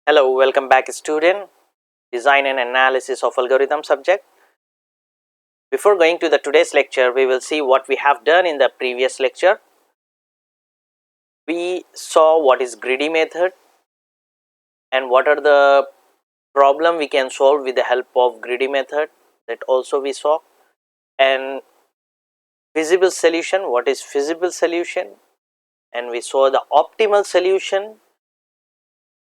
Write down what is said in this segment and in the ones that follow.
Hello, welcome back student. Design and analysis of algorithm subject. Before going to the today's lecture, we will see what we have done in the previous lecture. We saw what is greedy method and what are the problem we can solve with the help of greedy method, that also we saw, and feasible solution, what is feasible solution, and we saw the optimal solution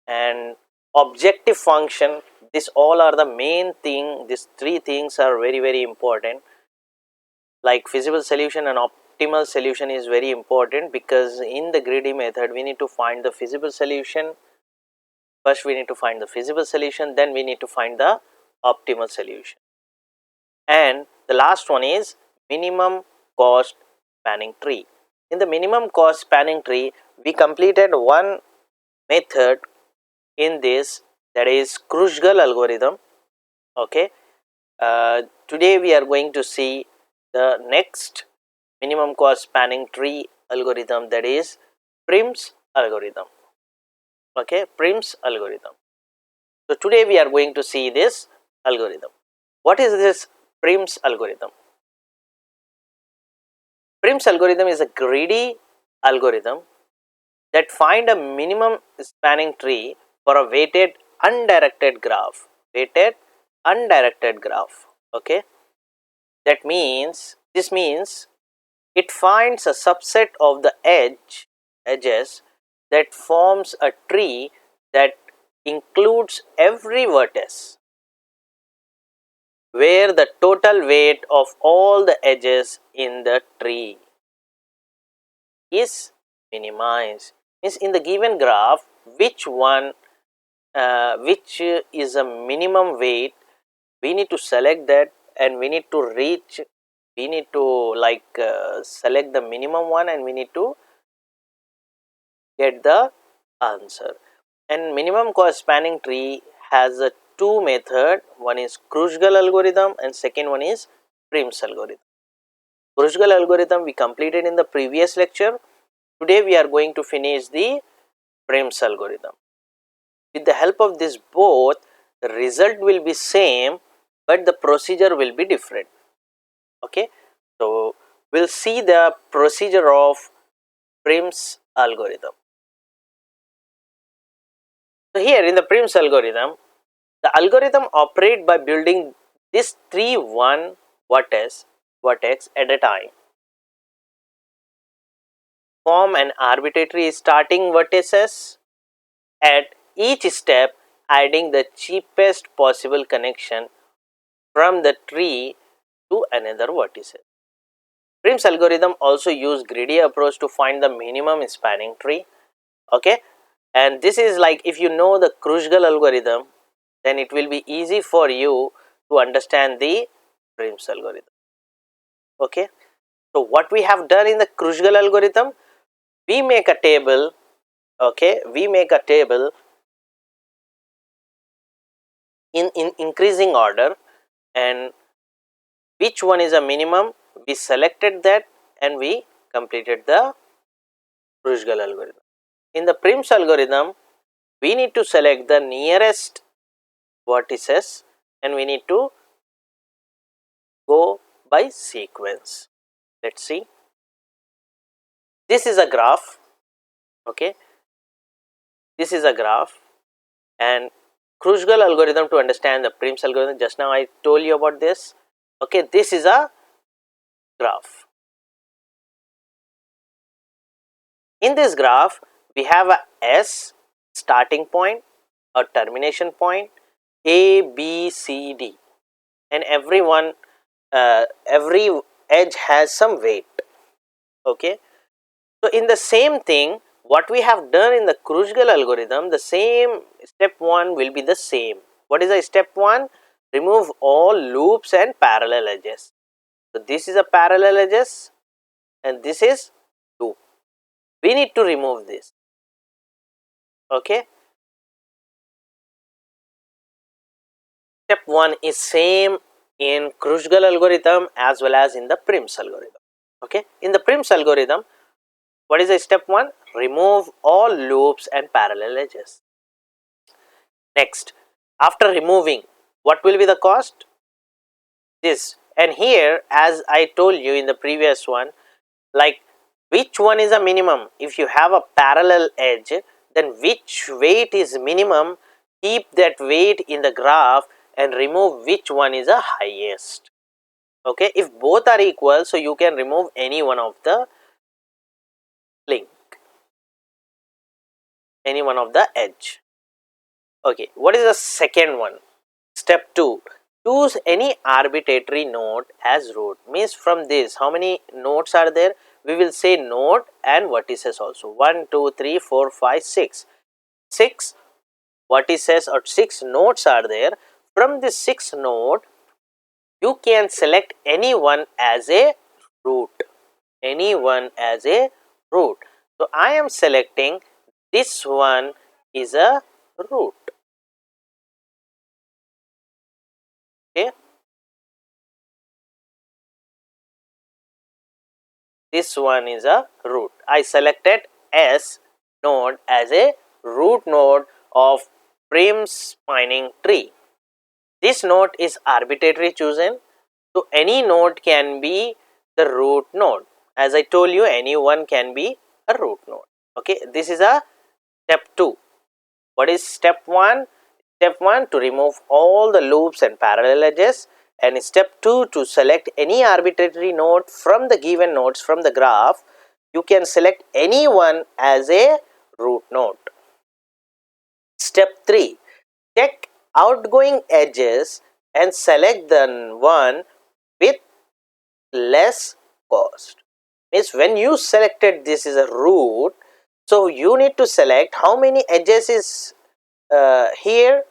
and objective function. This all are the main thing. These three things are very important. Like feasible solution and optimal solution is very important, because in the greedy method we need to find the feasible solution. First we need to find the feasible solution, then we need to find the optimal solution. And the last one is minimum cost spanning tree. In the minimum cost spanning tree, we completed one method in this, that is Kruskal algorithm. Okay, today we are going to see the next minimum cost spanning tree algorithm, that is prim's algorithm. Okay, prim's algorithm. So today we are going to see this algorithm. What is this prim's algorithm? Prim's algorithm is a greedy algorithm that find a minimum spanning tree for a weighted undirected graph. Weighted undirected graph. Okay, that means, this means it finds a subset of the edges that forms a tree that includes every vertex, where the total weight of all the edges in the tree is minimized. Means in the given graph, which is a minimum weight, we need to select that, and we need to reach, we need to select the minimum one, and we need to get the answer. And minimum cost spanning tree has a two method. One is Kruskal algorithm and second one is prim's algorithm. Kruskal algorithm we completed in the previous lecture. Today we are going to finish the prim's algorithm. With the help of this both, the result will be same, but the procedure will be different. Okay, so we'll see the procedure of prim's algorithm. So here in the prim's algorithm, the algorithm operates by building this one vertex at a time. Form an arbitrary starting vertices at each step, adding the cheapest possible connection from the tree to another vertices. Prim's algorithm also use greedy approach to find the minimum spanning tree. Okay, and this is like, if you know the Kruskal algorithm, then it will be easy for you to understand the Prim's algorithm. Okay, so what we have done in the Kruskal algorithm, we make a table. Okay, we make a table in increasing order, and which one is a minimum, we selected that and we completed the Kruskal algorithm. In the Prim's algorithm, we need to select the nearest vertices and we need to go by sequence. Let's see. This is a graph. Okay, this is a graph, and Kruskal algorithm, to understand the Prim's algorithm, just now I told you about this. Okay, this is a graph. In this graph, we have a S starting point, a termination point, A, B, C, D, and every edge has some weight. Okay, so in the same thing, what we have done in the Kruskal algorithm, the same step 1 will be the same. What is the step 1? Remove all loops and parallel edges. So this is a parallel edges and this is loop. We need to remove this. Okay, step 1 is same in Kruskal algorithm as well as in the Prim's algorithm. Okay, in the Prim's algorithm, what is the step 1? Remove all loops and parallel edges. Next, after removing, what will be the cost? This. And here, as I told you in the previous one, like which one is a minimum? If you have a parallel edge, then which weight is minimum? Keep that weight in the graph and remove which one is the highest. Okay, if both are equal, so you can remove any one of the link, any one of the edge. Okay, what is the second one? Step 2. Choose any arbitrary node as root. Means from this, how many nodes are there? We will say node and vertices also. 1, 2, 3, 4, 5, 6. 6 vertices or 6 nodes are there. From this 6 node, you can select any one as a root. Any one as a root. So I am selecting this one is a root. Okay. This one is a root. I selected S node as a root node of prim spinning tree. This node is arbitrarily chosen, so any node can be the root node. As I told you, any one can be a root node. Okay, this is a step 2. What is step 1? Step 1 to remove all the loops and parallel edges, and step 2 to select any arbitrary node from the given nodes from the graph. You can select any one as a root node. Step 3. Check outgoing edges and select the one with less cost. Means when you selected this is a root, so you need to select how many edges is here,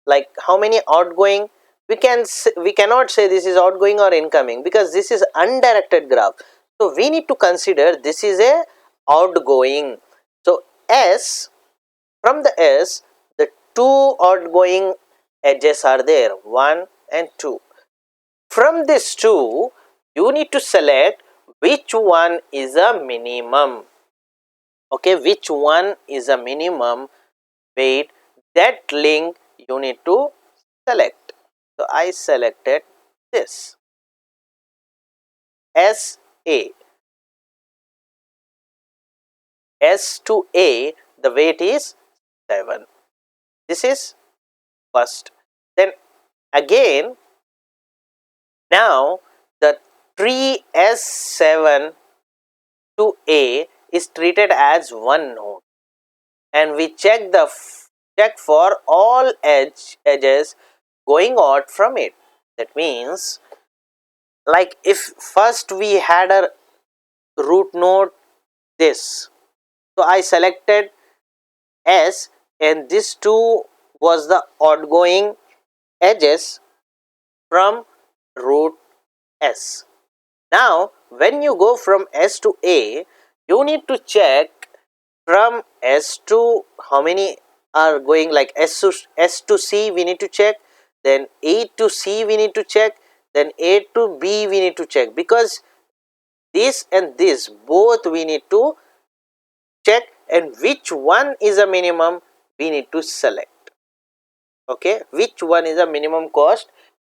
like how many outgoing. We cannot say this is outgoing or incoming because this is undirected graph. So we need to consider this is a outgoing. So S, from the S, the 2 outgoing edges are there, 1 and 2. From this 2, you need to select which one is a minimum. Okay, which one is a minimum weight, that link you need to select. So I selected this S A. S to A, the weight is 7. This is first. Then again, now the tree S7 to A is treated as one node, and we check for all edges going out from it. That means, like if first we had a root node this, so I selected S, and this 2 was the outgoing edges from root S. Now when you go from S to A, you need to check from S to how many are going, like S to C we need to check, then A to C we need to check, then A to B we need to check, because this and this both we need to check, and which one is a minimum we need to select. Okay, which one is a minimum cost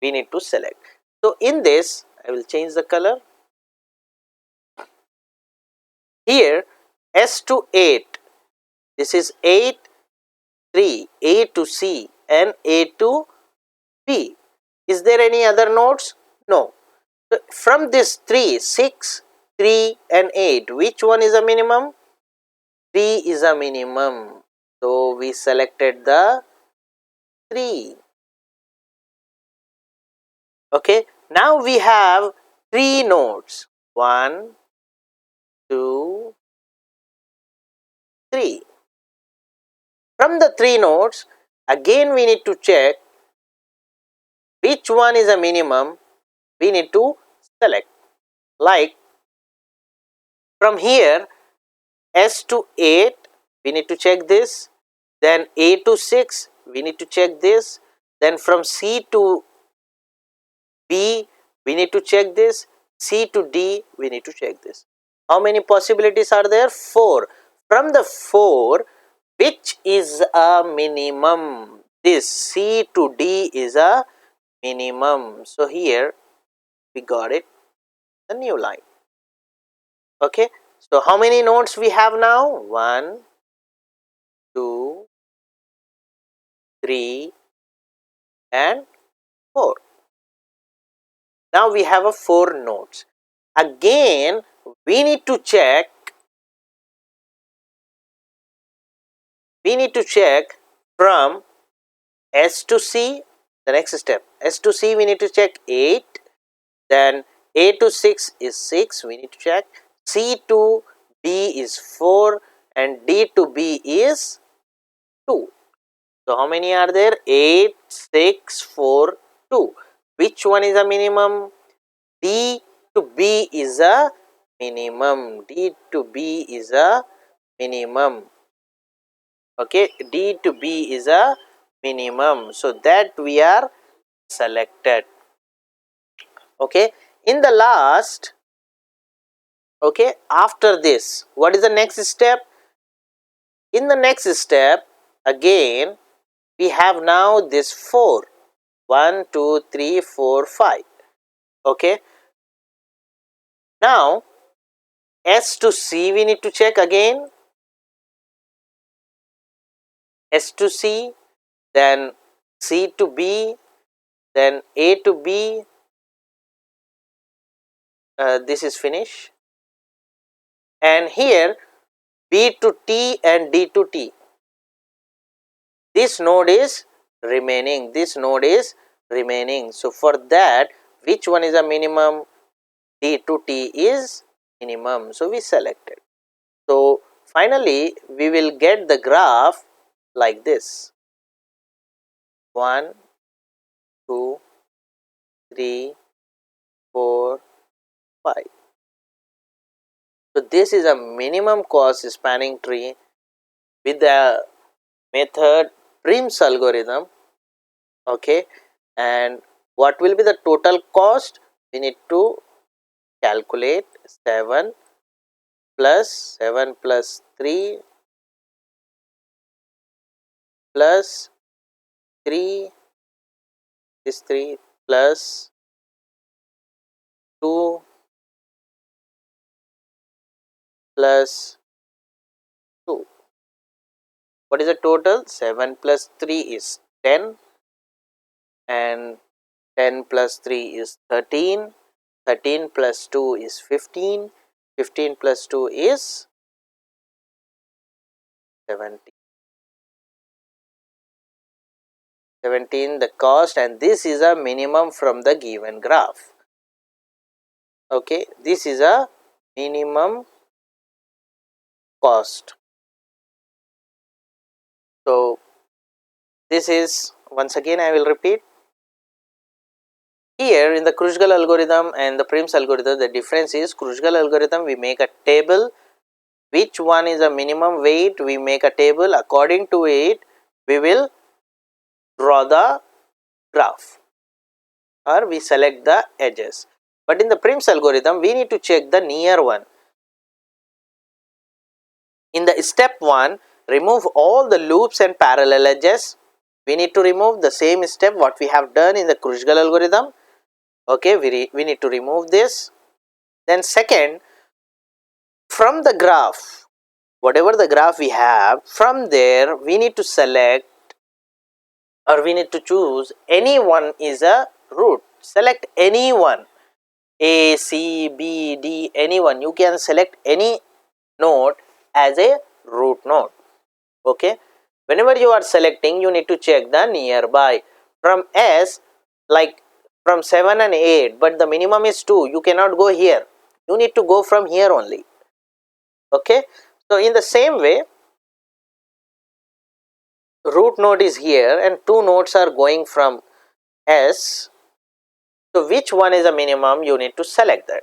we need to select. So in this I will change the color. Here S to 8, this is 8, 3, A to C and A to B. Is there any other nodes? No. So from this 3, 6, 3 and 8, which one is a minimum? 3 is a minimum. So we selected the 3. Okay. Now we have 3 nodes. 1, 2, 3. From the 3 nodes, again we need to check which one is a minimum we need to select. Like from here S to 8 we need to check this, then A to 6 we need to check this, then from C to B we need to check this, C to D we need to check this. How many possibilities are there? 4. From the 4, which is a minimum? this C to D is a minimum. So here we got it, the new line. Okay, so how many nodes we have now? 1, 2, 3 and 4. Now we have a 4 nodes. Again we need to check from S to C, the next step. S to C we need to check 8, then A to 6 is 6, we need to check. C to D is 4 and D to B is 2. So how many are there? 8, 6, 4, 2. Which one is a minimum? D to B is a minimum. D to B is a minimum. Okay, D to B is a minimum. So that we are selected. Okay, in the last, okay, after this, what is the next step? In the next step, again, we have now this 4. 1, 2, 3, 4, 5. Okay. Now, S to C we need to check again. S to C, then C to B, then A to B. This is finished. And here B to T and D to T. This node is remaining. This node is remaining. So for that, which one is a minimum? D to T is minimum. So we selected. So finally, we will get the graph like this. 1, 2, 3, 4, 5. So this is a minimum cost spanning tree with the method prim's algorithm. Okay, and what will be the total cost? We need to calculate 7 plus 7 plus 3 plus 3, this 3 plus 2 plus 2. What is the total? 7 plus 3 is 10 and 10 plus 3 is 13. 13 plus 2 is 15. 15 plus 2 is 17. 17 the cost, and this is a minimum from the given graph. Okay, this is a minimum cost. So this is, once again I will repeat, here in the Kruskal algorithm and the prim's algorithm, the difference is Kruskal algorithm we make a table, which one is a minimum weight, we make a table, according to it we will draw the graph or we select the edges. But in the prim's algorithm we need to check the near one. In the step 1, remove all the loops and parallel edges. We need to remove the same step what we have done in the Kruskal algorithm. Okay, we need to remove this. Then second, from the graph, whatever the graph we have, from there we need to select or we need to choose any one is a root. Select any one, A, C, B, D, anyone. You can select any node as a root node. Okay, whenever you are selecting, you need to check the nearby. From S, like from 7 and 8, but the minimum is 2, you cannot go here, you need to go from here only. Okay, so in the same way, root node is here and 2 nodes are going from S. So which one is a minimum, you need to select that.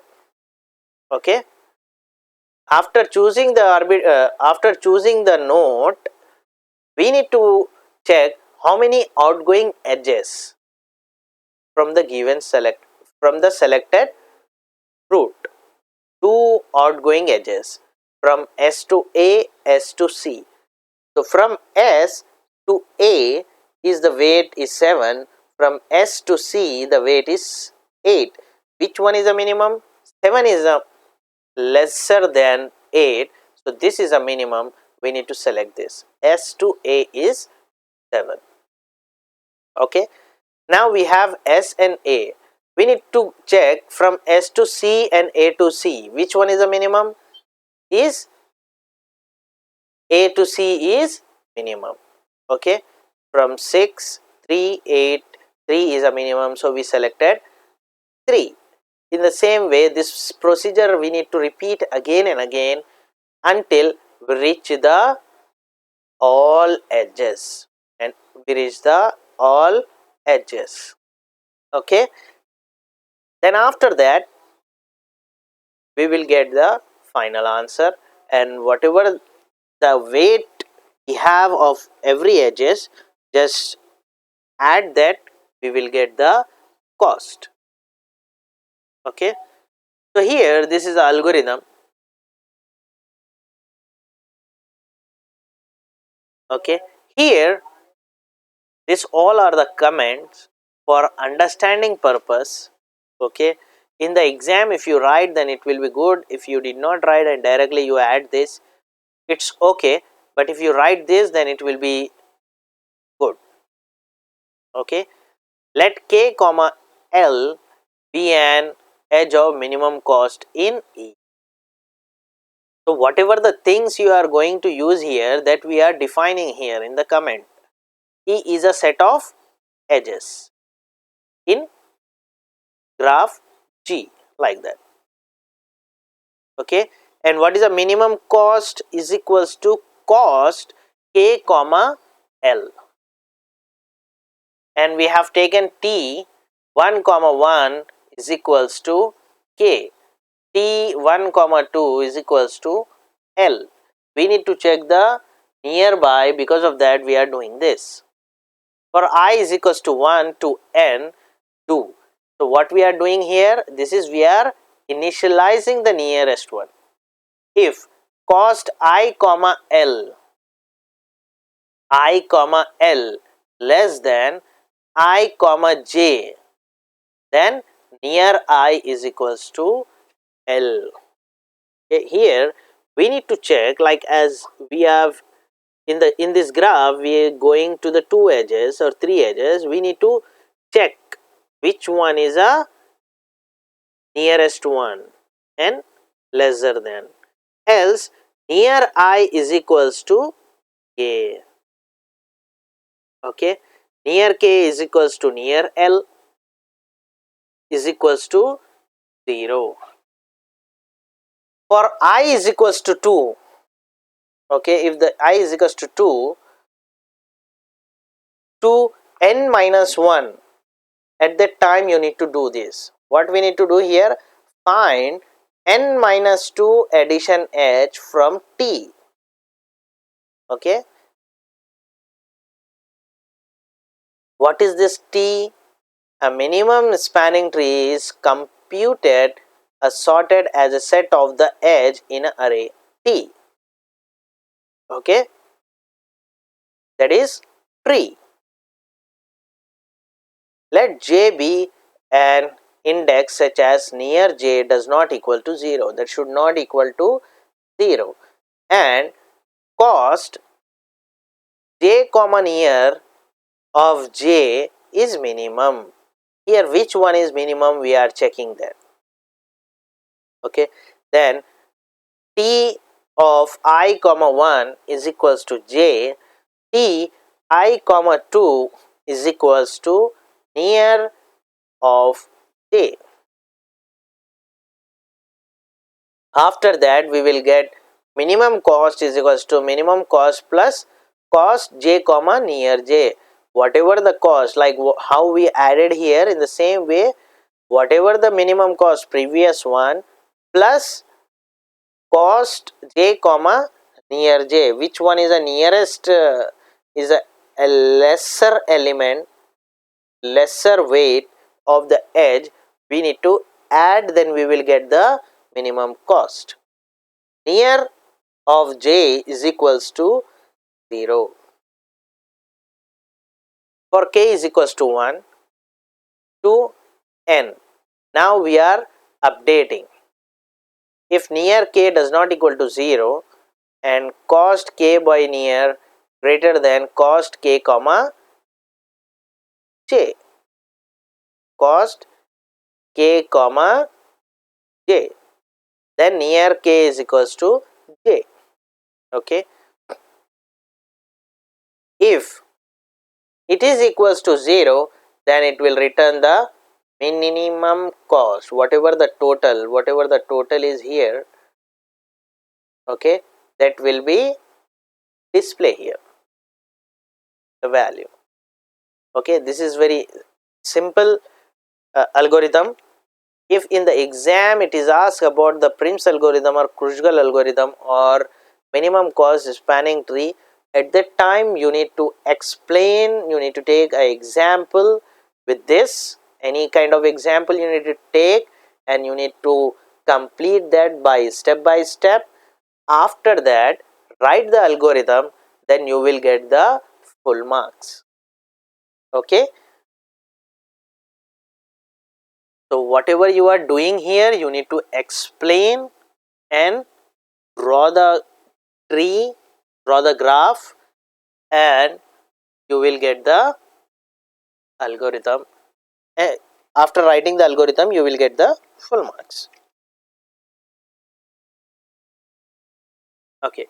Okay, after choosing the node, we need to check how many outgoing edges from the given selected root. 2 outgoing edges from S to A, S to C. So from S to A, is the weight is 7, from S to C the weight is 8. Which one is the minimum? 7 is a lesser than 8, so this is a minimum. We need to select this. S to A is 7. Okay, now we have S and A. We need to check from S to C and A to C, which one is the minimum? Is A to C is minimum. Okay, from 6, 3, 8, 3 is a minimum, so we selected 3. In the same way, this procedure we need to repeat again and again until we reach the all edges, and we reach the all edges. Okay, then after that we will get the final answer, and whatever the weight we have of every edges, just add that, we will get the cost. Okay, so here this is the algorithm. Okay, here this all are the comments for understanding purpose. Okay, in the exam if you write then it will be good. If you did not write and directly you add this, it's okay, but if you write this then it will be good. Okay, let K comma L be an edge of minimum cost in E. So whatever the things you are going to use here, that we are defining here in the comment. E is a set of edges in graph G, like that. Okay, and what is the minimum cost is equals to cost K comma L, and we have taken T 1 comma 1 is equals to K, T 1 comma 2 is equals to L. We need to check the nearby, because of that we are doing this. For I is equals to 1 to N, do. So what we are doing here, this is we are initializing the nearest one. If cost I comma L less than I comma j, then near I is equals to L. Okay, here we need to check, like as we have in this graph we are going to the 2 edges or 3 edges, we need to check which one is a nearest one and lesser than, else near I is equals to K. Okay, near K is equals to near L is equals to 0. For I is equals to 2, okay, if the I is equals to 2 to n minus 1, at that time you need to do this. What we need to do here, find n minus 2 addition h from T. Okay, what is this T? A minimum spanning tree is computed sorted as a set of the edge in an array T. Okay, that is tree. Let j be an index such as near j does not equal to 0, that should not equal to 0, and cost j comma near of j is minimum. Here which one is minimum, we are checking that. Okay, then T of I comma 1 is equals to j, T I comma 2 is equals to near of j. After that we will get minimum cost is equals to minimum cost plus cost j comma near j. Whatever the cost, like how we added here, in the same way whatever the minimum cost previous one plus cost j comma near j, which one is the nearest is a lesser element, lesser weight of the edge, we need to add, then we will get the minimum cost. Near of j is equals to 0. for k is equals to 1 to n. Now we are updating. If near k does not equal to 0 and cost k by near greater than cost k comma j, cost k comma j, then near k is equals to j. Okay, if it is equals to 0, then it will return the minimum cost, whatever the total is here. Okay, that will be display here, the value. Okay, this is very simple algorithm. If in the exam it is asked about the Prim's algorithm or Kruskal algorithm or minimum cost spanning tree, at that time you need to explain, you need to take an example with this, any kind of example you need to take, and you need to complete that by step. After that, write the algorithm, then you will get the full marks. Okay, so whatever you are doing here, you need to explain and draw the tree, draw the graph, and you will get the algorithm. After writing the algorithm, you will get the full marks. Okay,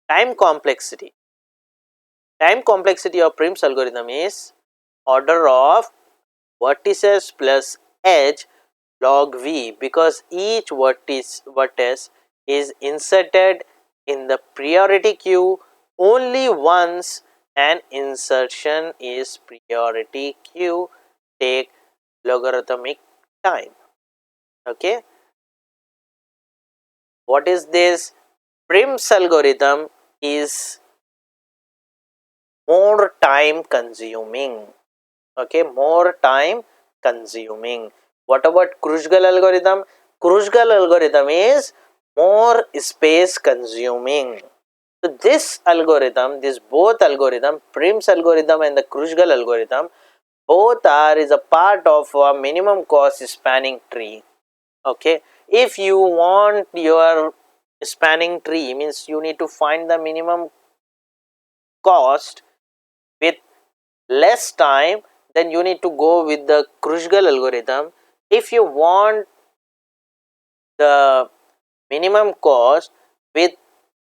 time complexity. Time complexity of Prim's algorithm is order of vertices plus edge log v, because each vertex is inserted in the priority queue only once, and insertion is priority queue take logarithmic time. Okay, what is this? Prim's algorithm is more time consuming. Okay, more time consuming. What about Kruskal algorithm? Kruskal algorithm is more space consuming. So this algorithm, this both algorithm, Prim's algorithm and the Kruskal algorithm, both are is a part of a minimum cost spanning tree. Okay, if you want your spanning tree, means you need to find the minimum cost with less time, then you need to go with the Kruskal algorithm. If you want the minimum cost with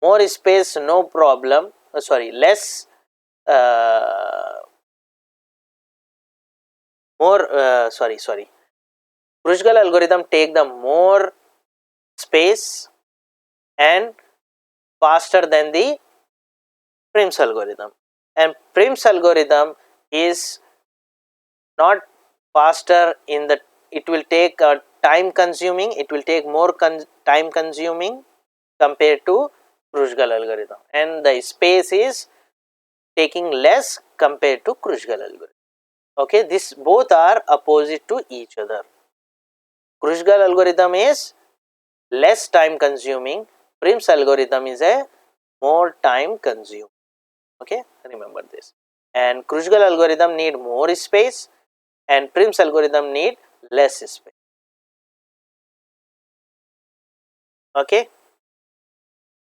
more space, no problem, less more Kruskal algorithm take the more space and faster than the Prim's algorithm, and Prim's algorithm is not faster in the, it will take time consuming, it will take more time consuming compared to Kruskal algorithm, and the space is taking less compared to Kruskal algorithm. Okay, this both are opposite to each other. Kruskal algorithm is less time consuming, Prim's algorithm is a more time consuming. Okay, remember this. And Kruskal algorithm need more space and Prim's algorithm need less space. Okay,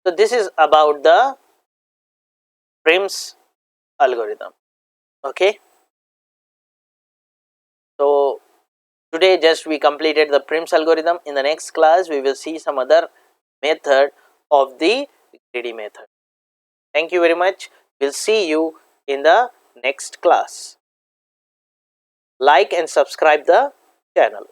so this is about the Prim's algorithm. Okay, so today just we completed the Prim's algorithm. In the next class we will see some other method of the greedy method. Thank you very much. We'll see you in the next class. Like and subscribe the channel.